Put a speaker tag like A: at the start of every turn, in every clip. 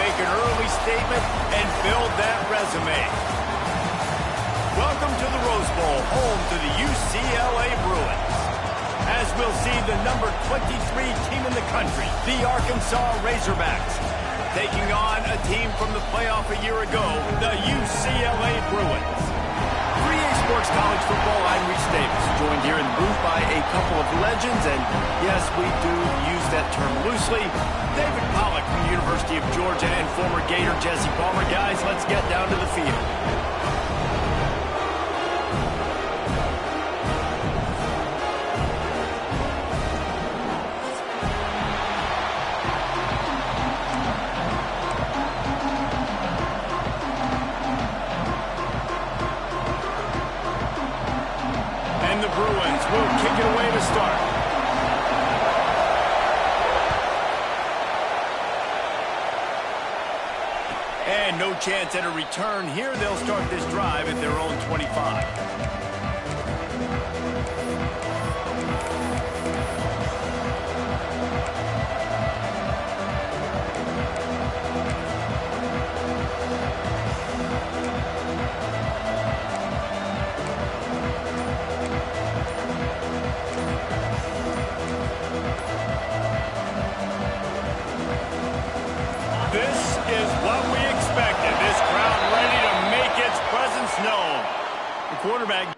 A: make an early statement and build that resume. Welcome to the Rose Bowl, home to the UCLA Bruins. As we'll see the number 23 team in the country, the Arkansas Razorbacks, taking on a team from the playoff a year ago, the UCLA Bruins. 3A Sports College Football, I'm Reese Davis, joined here in the booth by a couple of legends, and yes, we do use that term loosely. David Pollack from the University of Georgia and former Gator Jesse Palmer. Guys, let's get down to the field. Bruins will kick it away to start. And no chance at a return here. They'll start this drive at their own 25. known. The quarterback.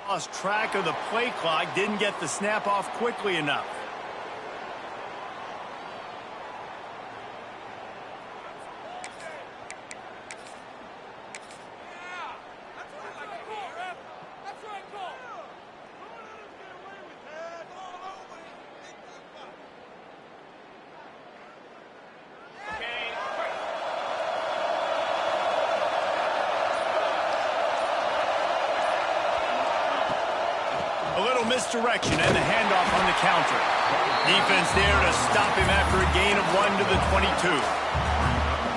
A: Lost track of the play clock, didn't get the snap off quickly enough. Misdirection and the handoff on the counter. Defense there to stop him after a gain of 1 to the 22.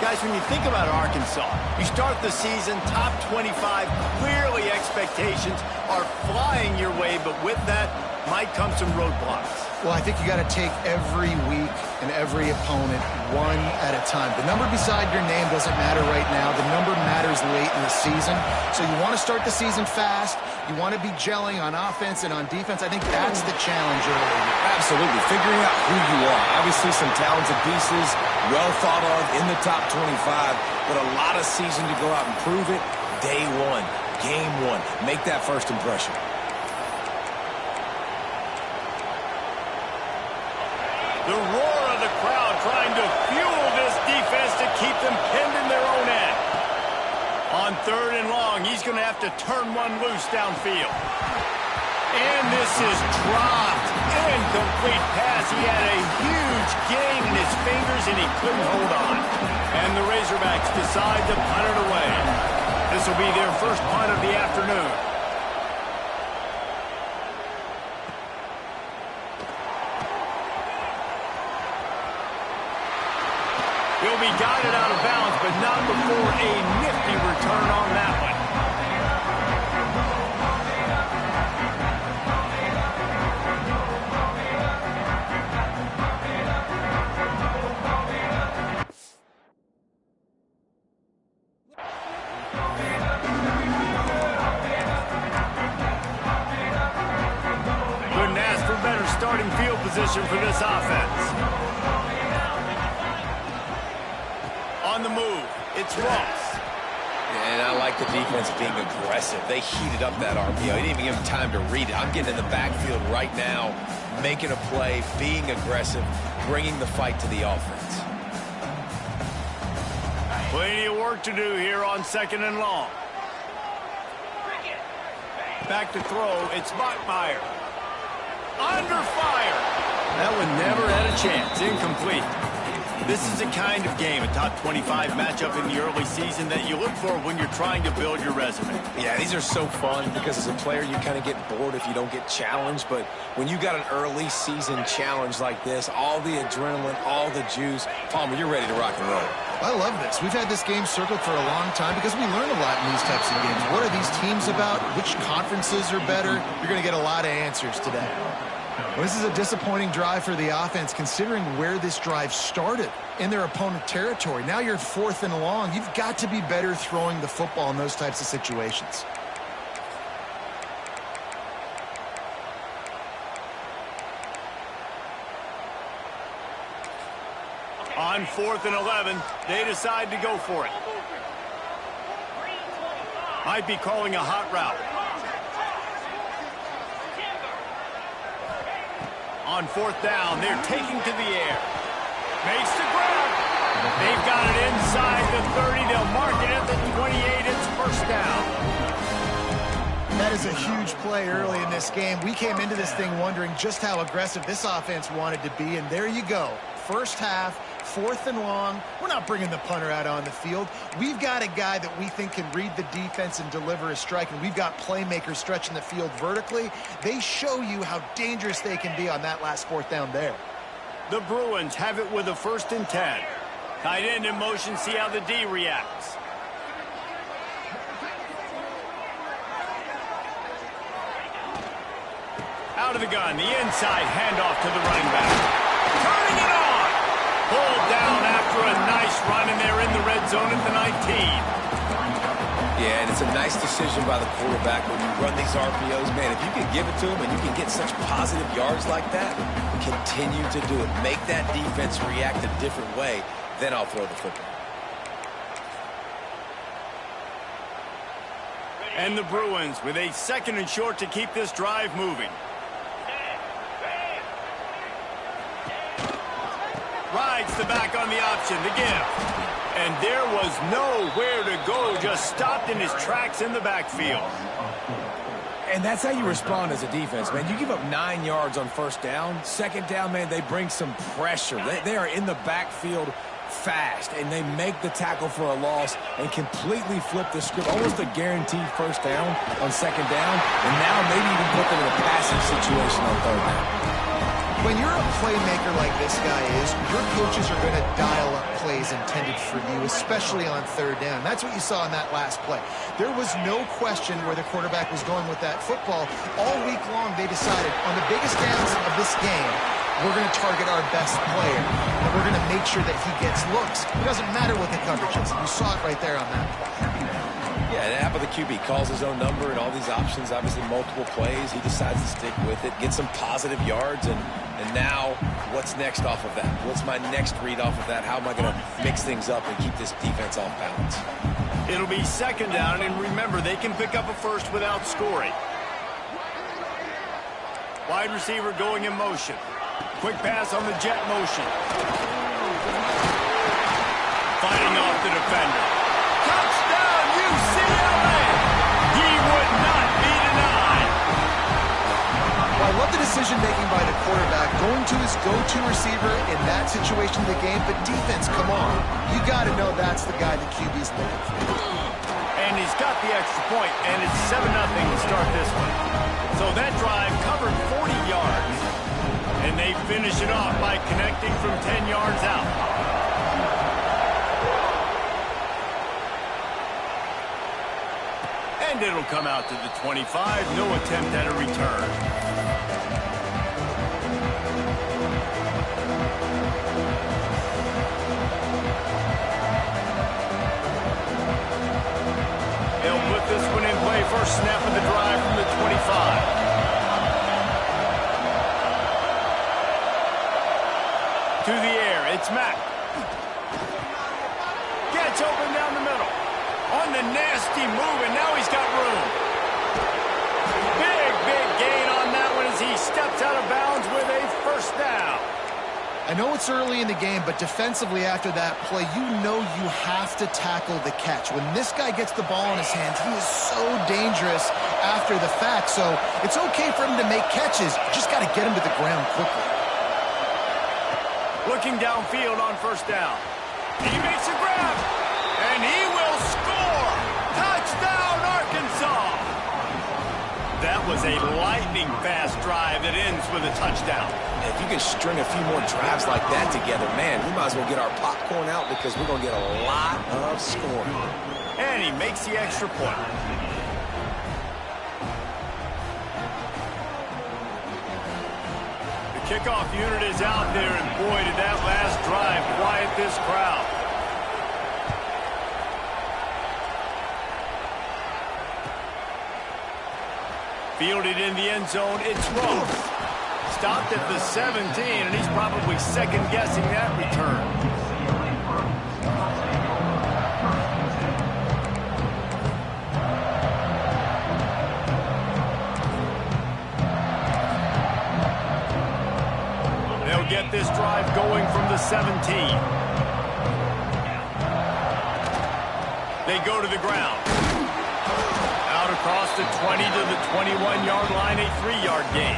A: Guys, when you think about Arkansas, you start the season top 25. Clearly expectations are flying your way, but with that might come some roadblocks.
B: Well, I think you got to take every week and every opponent one at a time. The number beside your name doesn't matter right now. The number matters late in the season. So you want to start the season fast. You want to be gelling on offense and on defense. I think that's the challenge early.
C: Absolutely. Figuring out who you are. Obviously some talented pieces, well thought of in the top 25, but a lot of season to go out and prove it. Day one, game one. Make that first impression.
A: The roar of the crowd trying to fuel this defense to keep them pinned in their own end. On 3rd and long, he's going to have to turn one loose downfield. And this is dropped. Incomplete pass. He had a huge gain in his fingers, and he couldn't hold on. And the Razorbacks decide to punt it away. This will be their first punt of the afternoon. He'll be guided out of bounds, but not before a nifty return on that one. Couldn't ask for better starting field position for this offense. On the move, it's Ross.
C: And I like the defense being aggressive. They heated up that RPO. He didn't even give him time to read it. I'm getting in the backfield right now, making a play, being aggressive, bringing the fight to the offense.
A: Plenty of work to do here on 2nd and long. Back to throw, it's Bachmeier. Under fire. That one never had a chance. Incomplete. This is the kind of game, a top 25 matchup in the early season, that you look for when you're trying to build your resume.
C: Yeah, these are so fun because as a player, you kind of get bored if you don't get challenged. But when you got an early season challenge like this, all the adrenaline, all the juice, Palmer, you're ready to rock and roll.
B: I love this. We've had this game circled for a long time because we learn a lot in these types of games. What are these teams about? Which conferences are better? You're going to get a lot of answers today. Well, this is a disappointing drive for the offense considering where this drive started, in their opponent territory. Now you're 4th and long. You've got to be better throwing the football in those types of situations.
A: On 4th and 11, they decide to go for it. Might be calling a hot route. On 4th down, they're taking to the air. Makes the grab. They've got it inside the 30. They'll mark it at the 28. It's 1st down.
B: That is a huge play early in this game. We came into this thing wondering just how aggressive this offense wanted to be, and there you go. First half, 4th and long. We're not bringing the punter out on the field. We've got a guy that we think can read the defense and deliver a strike, and we've got playmakers stretching the field vertically. They show you how dangerous they can be on that last 4th down there.
A: The Bruins have it with a 1st and 10. Tight end in motion, see how the D reacts. Out of the gun, the inside handoff to the running back. Turning it on! Pulled down after a nice run, and they're in the red zone at the 19.
C: Yeah, and it's a nice decision by the quarterback when you run these RPOs. Man, if you can give it to him and you can get such positive yards like that, continue to do it. Make that defense react a different way, then I'll throw the football.
A: And the Bruins with a 2nd and short to keep this drive moving. Rides the back on the option, the give. And there was nowhere to go, just stopped in his tracks in the backfield.
C: And that's how you respond as a defense, man. You give up 9 yards on 1st down. 2nd down, man, they bring some pressure. They are in the backfield fast, and they make the tackle for a loss and completely flip the script. Almost a guaranteed 1st down on 2nd down, and now maybe even put them in a passing situation on 3rd down.
B: When you're a playmaker like this guy is, your coaches are going to dial up plays intended for you, especially on 3rd down. That's what you saw in that last play. There was no question where the quarterback was going with that football. All week long, they decided on the biggest downs of this game, we're going to target our best player, and we're going to make sure that he gets looks. It doesn't matter what the coverage is. You saw it right there on that play.
C: Yeah, the app of the QB calls his own number and all these options, obviously multiple plays. He decides to stick with it, get some positive yards, and now what's next off of that? What's my next read off of that? How am I going to mix things up and keep this defense off balance?
A: It'll be 2nd down, and remember, they can pick up a 1st without scoring. Wide receiver going in motion. Quick pass on the jet motion. Fighting off the defender. Touchdown, UCLA! He would not be denied.
B: Well, I love the decision-making by the quarterback, going to his go-to receiver in that situation of the game, but defense, come on. You got to know that's the guy the QB's looking for.
A: And he's got the extra point, and it's 7-0 to start this one. So that drive covered 40 yards, and they finish it off by connecting from 10 yards out. And it'll come out to the 25. No attempt at a return. They'll put this one in play. First snap of the drive from the 25. To the air, it's Mack. Gets open down the middle. On the nasty move, and now he's got room. Big gain on that one as he steps out of bounds with a first down.
B: I know it's early in the game, but defensively after that play, you know you have to tackle the catch. When this guy gets the ball in his hands, he is so dangerous after the fact. So it's okay for him to make catches. You just got to get him to the ground quickly.
A: Looking downfield on first down. He makes a grab, and he will score! Touchdown, Arkansas! That was a lightning-fast drive that ends with a touchdown.
C: If you can string a few more drives like that together, man, we might as well get our popcorn out because we're going to get a lot of scoring.
A: And he makes the extra point. Kickoff unit is out there, and boy, did that last drive quiet this crowd. Fielded in the end zone, it's Rowe. Stopped at the 17, and he's probably second-guessing that return. Get this drive going from the 17. They go to the ground. Out across the 20 to the 21-yard line, a 3-yard gain.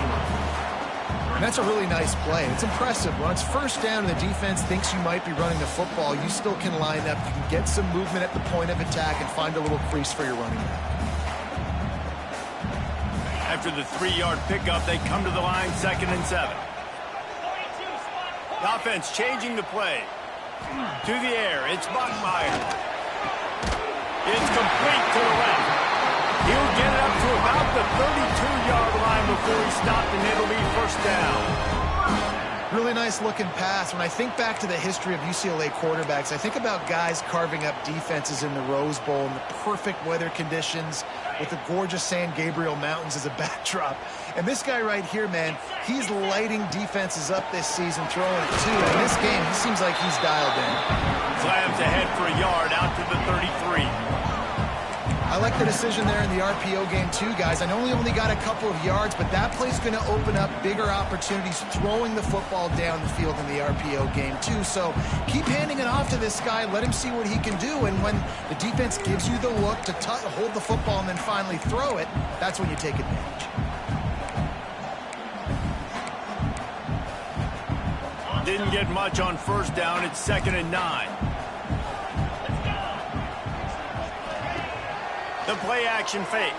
B: And that's a really nice play. It's impressive. When it's first down and the defense thinks you might be running the football, you still can line up. You can get some movement at the point of attack and find a little crease for your running back.
A: After the 3-yard pickup, they come to the line, 2nd and 7. The offense changing the play. To the air, it's Bachmeier. It's complete to the left. He'll get it up to about the 32-yard line before he stopped, and it'll be first down.
B: Really nice looking pass. When I think back to the history of UCLA quarterbacks, I think about guys carving up defenses in the Rose Bowl in the perfect weather conditions with the gorgeous San Gabriel Mountains as a backdrop. And this guy right here, man, he's lighting defenses up this season, throwing it too. In this game, he seems like he's dialed in.
A: Slams ahead for a yard out to the 33.
B: I like the decision there in the RPO game too, guys. I know he only got a couple of yards, but that play's going to open up bigger opportunities throwing the football down the field in the RPO game too. So keep handing it off to this guy. Let him see what he can do. And when the defense gives you the look to hold the football and then finally throw it, that's when you take advantage.
A: Didn't get much on first down. It's 2nd and 9. The play-action fake.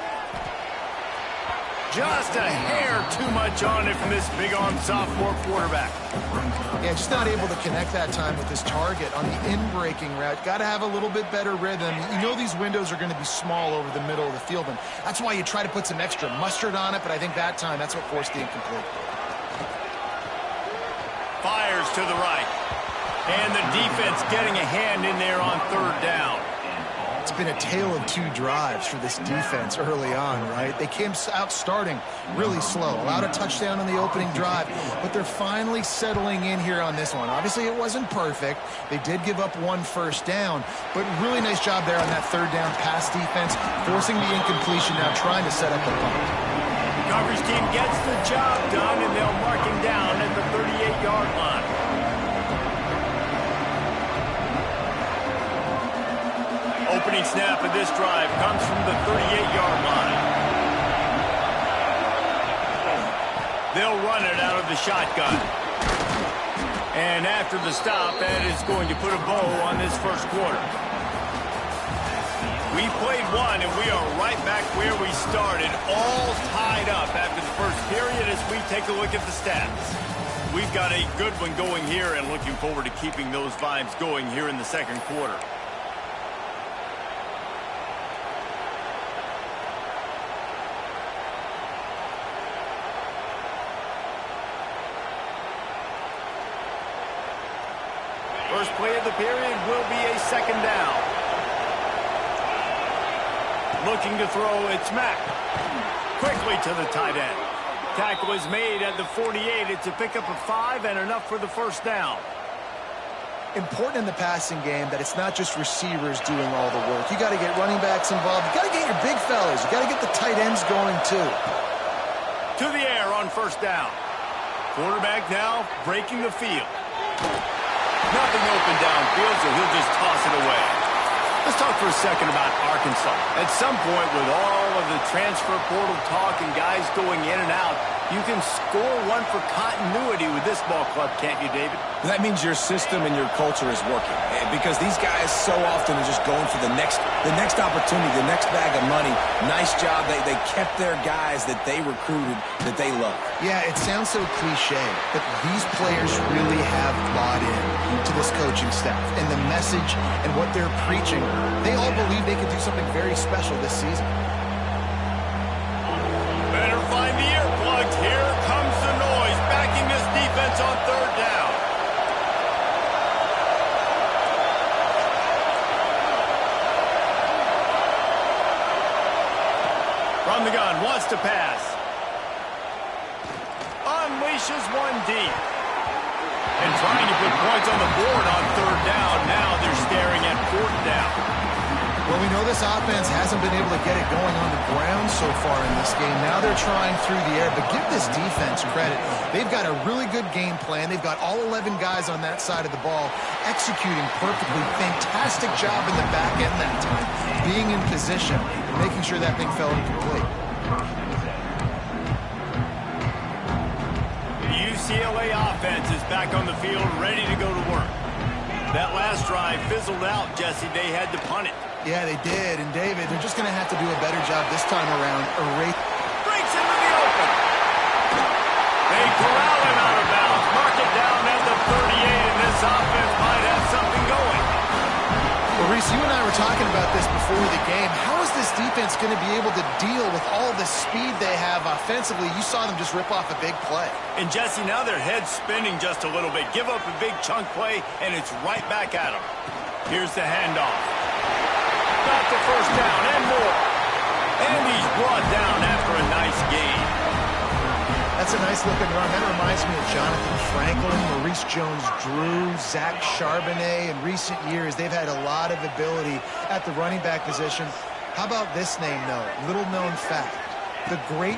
A: Just a hair too much on it from this big-arm sophomore quarterback.
B: Yeah, just not able to connect that time with his target on the in-breaking route. Got to have a little bit better rhythm. You know these windows are going to be small over the middle of the field, and that's why you try to put some extra mustard on it, but I think that time that's what forced the incomplete.
A: Fires to the right. And the defense getting a hand in there on 3rd down.
B: It's been a tale of 2 drives for this defense early on, right? They came out starting really slow, allowed a touchdown on the opening drive, but they're finally settling in here on this one. Obviously, it wasn't perfect. They did give up 1 first down, but really nice job there on that 3rd down pass defense, forcing the incompletion, now trying to set up a punt.
A: Coverage team gets the job done, and they'll mark him down at the 38-yard line. Opening snap of this drive comes from the 38-yard line. They'll run it out of the shotgun. And after the stop, that is going to put a bow on this first quarter. We played one, and we are right back where we started, all tied up after the first period as we take a look at the stats. We've got a good one going here and looking forward to keeping those vibes going here in the second quarter. First play of the period will be a second down. Looking to throw, it's Mack. Quickly to the tight end. Tackle is made at the 48. It's a pickup of 5 and enough for the first down.
B: Important in the passing game that it's not just receivers doing all the work. You got to get running backs involved. You got to get your big fellas. You got to get the tight ends going too.
A: To the air on first down. Quarterback now breaking the field. Nothing open downfield, so he'll just toss it away. Let's talk for a second about Arkansas. At some point, with all of the transfer portal talk and guys going in and out, you can score one for continuity with this ball club, can't you, David?
C: That means your system and your culture is working, because these guys so often are just going for the next opportunity, the next bag of money. Nice job. They kept their guys that they recruited, that they love.
B: Yeah, it sounds so cliche, but these players really have bought in to this coaching staff and the message and what they're preaching. They all believe they can do something very special this season.
A: Better find the earplugs. Here comes the noise, backing this defense on third down. From the gun, wants to pass. Unleashes one deep. And trying to put points on the board on third down. Now they're staring at fourth down.
B: Well, we know this offense hasn't been able to get it going on the ground so far in this game. Now they're trying through the air, but give this defense credit. They've got a really good game plan. They've got all 11 guys on that side of the ball executing perfectly. Fantastic job in the back end that time, being in position, making sure that thing fell incomplete.
A: The UCLA offense is back on the field, ready to go to work. That last drive fizzled out, Jesse. They had to punt it.
B: Yeah, they did. And, David, they're just going to have to do a better job this time around.
A: Breaks into the open. They corral him out of bounds. Mark it down at the 38, and this offense might have something going.
B: Well, Reese, you and I were talking about this before the game. How is this defense going to be able to deal with all the speed they have offensively? You saw them just rip off a big play.
A: And, Jesse, now their head's spinning just a little bit. Give up a big chunk play, and it's right back at them. Here's the handoff. Got the first down and more. And he's brought down after a nice gain.
B: That's a nice looking run. That reminds me of Jonathan Franklin, Maurice Jones-Drew, Zach Charbonnet. In recent years, they've had a lot of ability at the running back position. How about this name, though? Little known fact. The great